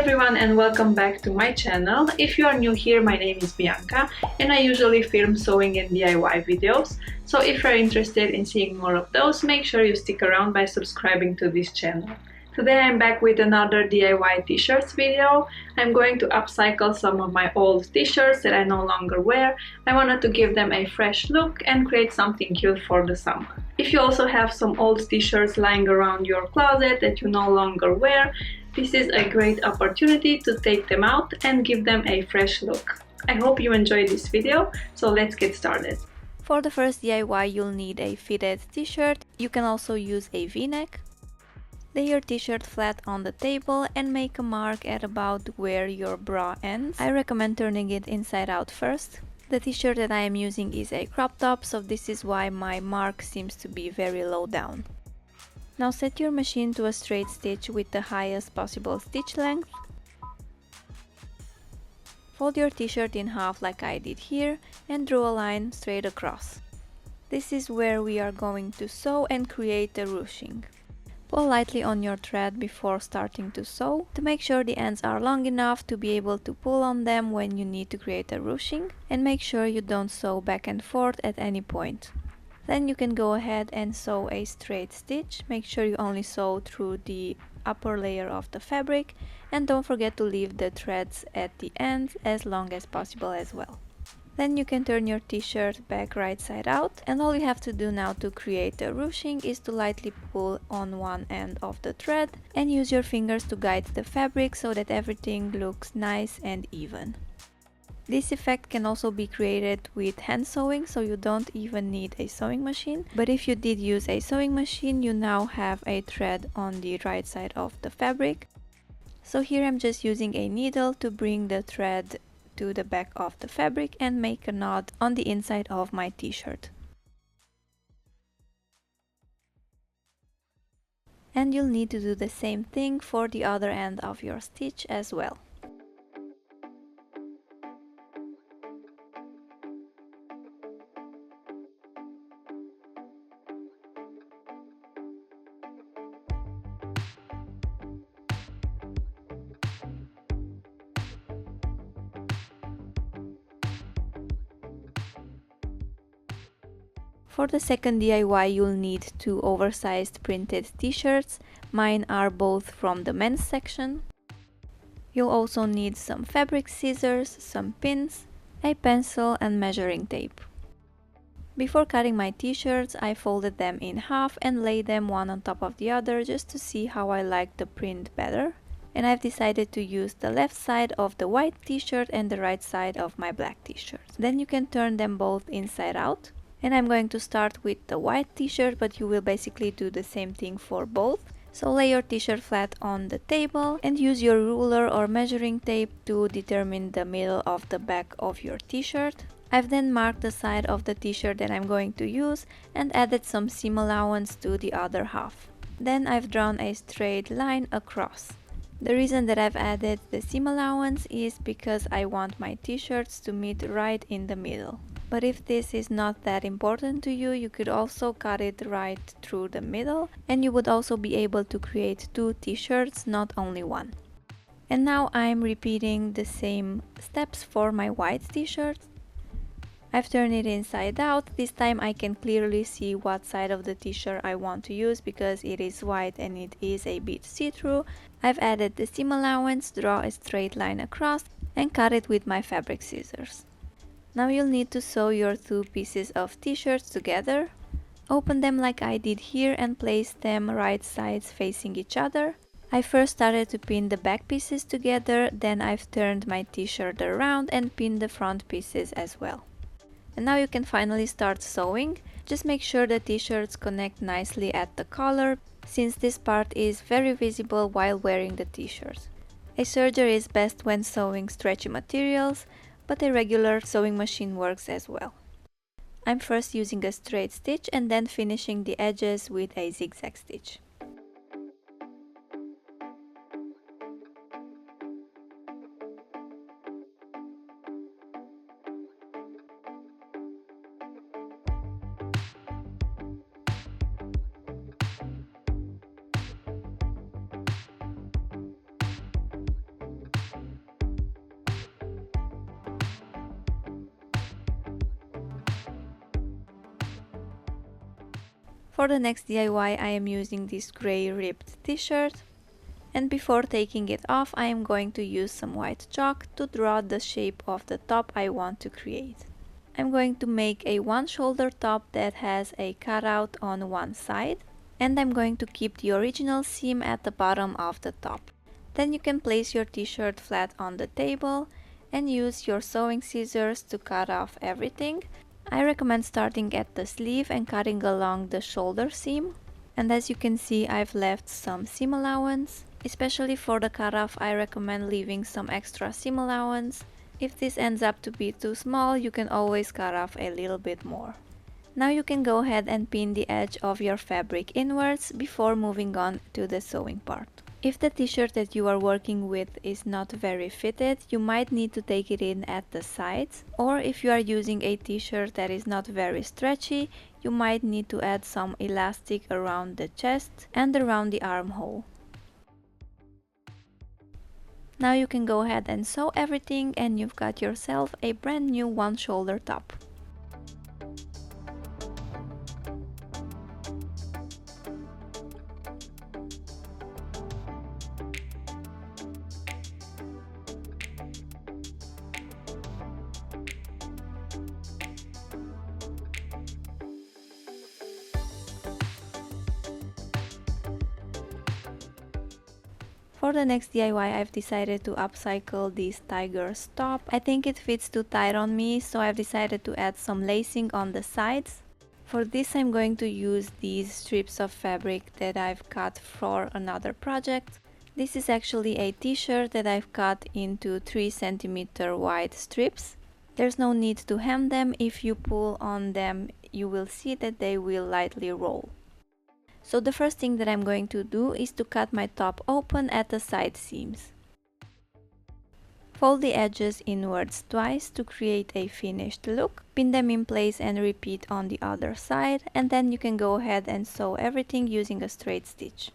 everyone and welcome back to my channel. If you are new here, my name is Bianca and I usually film sewing and DIY videos. So if you're interested in seeing more of those, make sure you stick around by subscribing to this channel. Today I'm back with another DIY t-shirts video. I'm going to upcycle some of my old t-shirts that I no longer wear. I wanted to give them a fresh look and create something cute for the summer. If you also have some old t-shirts lying around your closet that you no longer wear, this is a great opportunity to take them out and give them a fresh look. I hope you enjoyed this video, so let's get started. For the first DIY, you'll need a fitted t-shirt. You can also use a v-neck. Lay your t-shirt flat on the table and make a mark at about where your bra ends. I recommend turning it inside out first. The t-shirt that I am using is a crop top, so this is why my mark seems to be very low down. Now set your machine to a straight stitch with the highest possible stitch length. Fold your t-shirt in half like I did here and draw a line straight across. This is where we are going to sew and create the ruching. Pull lightly on your thread before starting to sew to make sure the ends are long enough to be able to pull on them when you need to create a ruching, and make sure you don't sew back and forth at any point. Then you can go ahead and sew a straight stitch. Make sure you only sew through the upper layer of the fabric and don't forget to leave the threads at the ends as long as possible as well. Then you can turn your t-shirt back right side out, and all you have to do now to create the ruching is to lightly pull on one end of the thread and use your fingers to guide the fabric so that everything looks nice and even. This effect can also be created with hand sewing, so you don't even need a sewing machine. But if you did use a sewing machine, you now have a thread on the right side of the fabric. So here I'm just using a needle to bring the thread to the back of the fabric and make a knot on the inside of my t-shirt. And you'll need to do the same thing for the other end of your stitch as well. For the second DIY, you'll need two oversized printed t-shirts. Mine are both from the men's section. You'll also need some fabric scissors, some pins, a pencil and measuring tape. Before cutting my t-shirts, I folded them in half and laid them one on top of the other just to see how I like the print better. And I've decided to use the left side of the white t-shirt and the right side of my black t-shirt. Then you can turn them both inside out. And I'm going to start with the white t-shirt, but you will basically do the same thing for both. So lay your t-shirt flat on the table and use your ruler or measuring tape to determine the middle of the back of your t-shirt. I've then marked the side of the t-shirt that I'm going to use and added some seam allowance to the other half. Then I've drawn a straight line across. The reason that I've added the seam allowance is because I want my t-shirts to meet right in the middle. But if this is not that important to you, you could also cut it right through the middle and you would also be able to create two t-shirts, not only one. And now I'm repeating the same steps for my white t-shirt. I've turned it inside out. This time I can clearly see what side of the t-shirt I want to use because it is white and it is a bit see-through. I've added the seam allowance, draw a straight line across and cut it with my fabric scissors. Now you'll need to sew your two pieces of t-shirts together. Open them like I did here and place them right sides facing each other. I first started to pin the back pieces together, then I've turned my t-shirt around and pinned the front pieces as well. And now you can finally start sewing. Just make sure the t-shirts connect nicely at the collar, since this part is very visible while wearing the t-shirt. A serger is best when sewing stretchy materials, but a regular sewing machine works as well. I'm first using a straight stitch and then finishing the edges with a zigzag stitch. For the next DIY, I am using this gray ripped t-shirt. And before taking it off, I am going to use some white chalk to draw the shape of the top I want to create. I'm going to make a one shoulder top that has a cutout on one side. And I'm going to keep the original seam at the bottom of the top. Then you can place your t-shirt flat on the table and use your sewing scissors to cut off everything. I recommend starting at the sleeve and cutting along the shoulder seam. And as you can see, I've left some seam allowance. Especially for the cutoff, I recommend leaving some extra seam allowance. If this ends up to be too small, you can always cut off a little bit more. Now you can go ahead and pin the edge of your fabric inwards before moving on to the sewing part. If the t-shirt that you are working with is not very fitted, you might need to take it in at the sides, or if you are using a t-shirt that is not very stretchy, you might need to add some elastic around the chest and around the armhole. Now you can go ahead and sew everything and you've got yourself a brand new one shoulder top. For the next DIY, I've decided to upcycle this tiger's top. I think it fits too tight on me, so I've decided to add some lacing on the sides. For this, I'm going to use these strips of fabric that I've cut for another project. This is actually a t-shirt that I've cut into 3 cm wide strips. There's no need to hem them. If you pull on them, you will see that they will lightly roll. So the first thing that I'm going to do is to cut my top open at the side seams. Fold the edges inwards twice to create a finished look. Pin them in place and repeat on the other side, and then you can go ahead and sew everything using a straight stitch.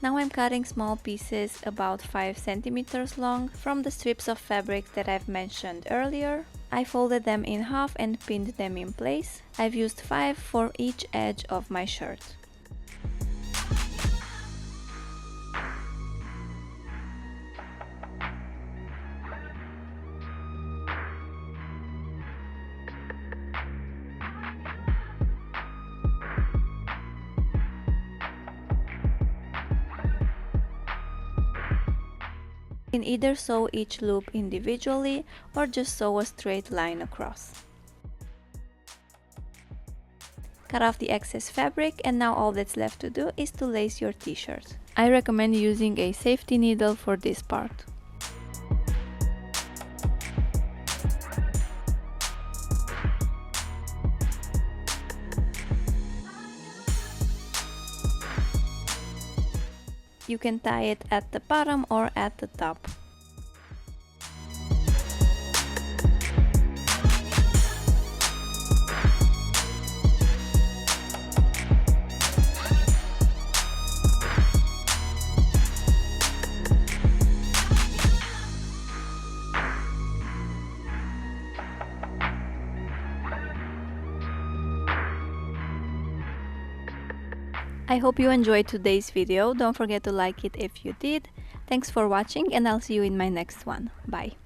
Now I'm cutting small pieces about 5 cm long from the strips of fabric that I've mentioned earlier. I folded them in half and pinned them in place. I've used 5 for each edge of my shirt. You can either sew each loop individually or just sew a straight line across. Cut off the excess fabric, and now all that's left to do is to lace your t-shirt. I recommend using a safety needle for this part. You can tie it at the bottom or at the top. I hope you enjoyed today's video. Don't forget to like it if you did. Thanks for watching, and I'll see you in my next one. Bye.